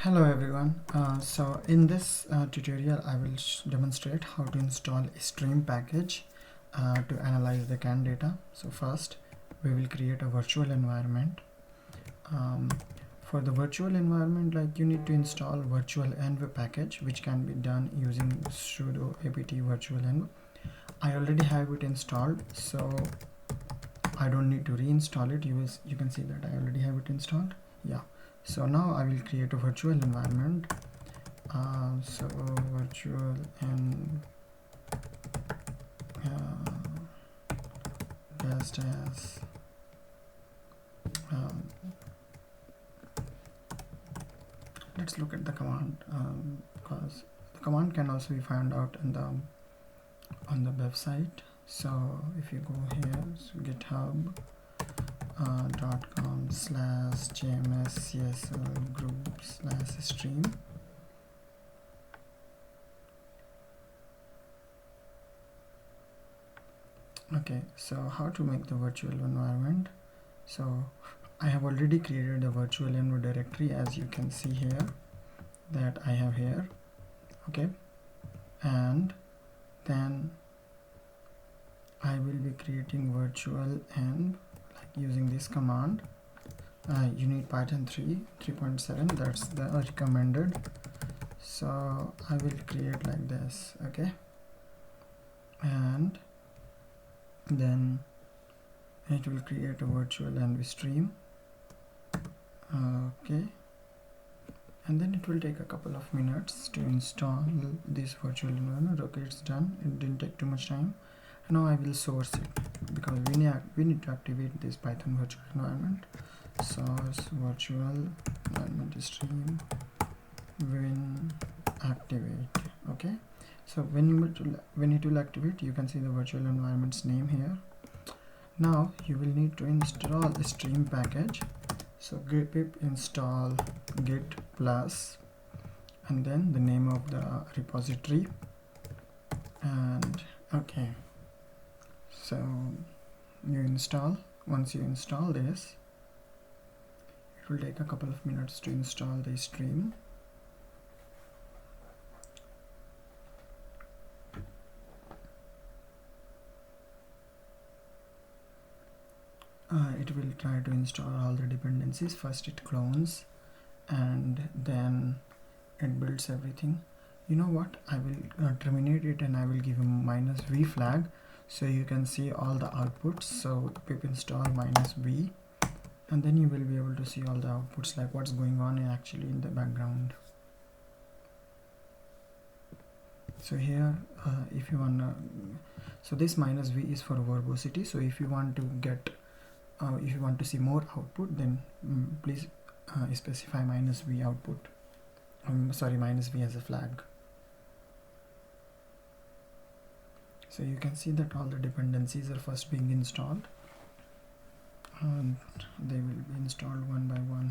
Hello everyone. So in this tutorial I will demonstrate how to install a strym package to analyze the CAN data. So first we will create a virtual environment. For the virtual environment, like, you need to install virtual env package, which can be done using sudo apt virtual env. I already have it installed, so I don't need to reinstall it. You can see that I already have it installed. Yeah. So now I will create a virtual environment. So virtual and just as let's look at the command, because the command can also be found out in the on the website. So if you go here, so github.com/jmscsl/group/strym. Okay, so how to make the virtual environment? So I have already created a virtual env directory, as you can see here, that I have here. Okay, and then I will be creating virtual env using this command. You need Python 3.7, that's the recommended. So I will create like this. Okay, and then it will create a virtual env stream. Okay, and then it will take a couple of minutes to install this virtual environment. Okay, it's done. It didn't take too much time. Now I will source it, because we need to activate this Python virtual environment. Source virtual environment stream when activate. Okay, so when it will activate, you can see the virtual environment's name here. Now you will need to install a strym package. So pip install git plus, and then the name of the repository, and okay. So you install. Once you install this, it will take a couple of minutes to install the stream. It will try to install all the dependencies. First it clones, and then it builds everything. You know what, I will terminate it, and I will give a -v flag, so you can see all the outputs. So pip install -v, and then you will be able to see all the outputs, like what's going on actually in the background. So here if you want so this -v is for verbosity. So if you want to get if you want to see more output, then please specify -v output. Sorry, -v as a flag. So you can see that all the dependencies are first being installed, and they will be installed one by one.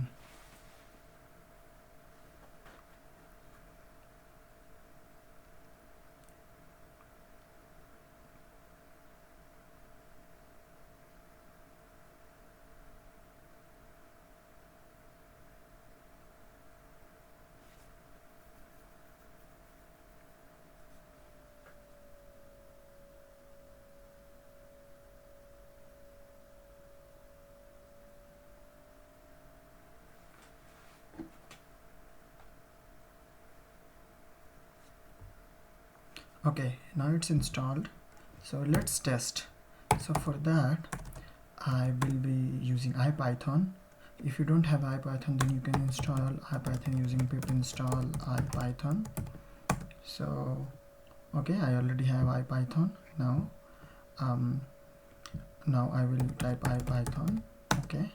Okay, now it's installed. So let's test. So for that I will be using IPython. If you don't have IPython, then you can install IPython using pip install IPython. So okay, I already have IPython. Now now I will type IPython. Okay,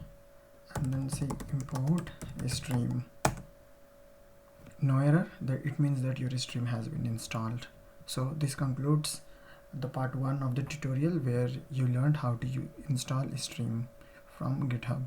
and then say import a stream. No error. That it means that your stream has been installed. So this concludes the part 1 of the tutorial, where you learned how to install a stream from GitHub.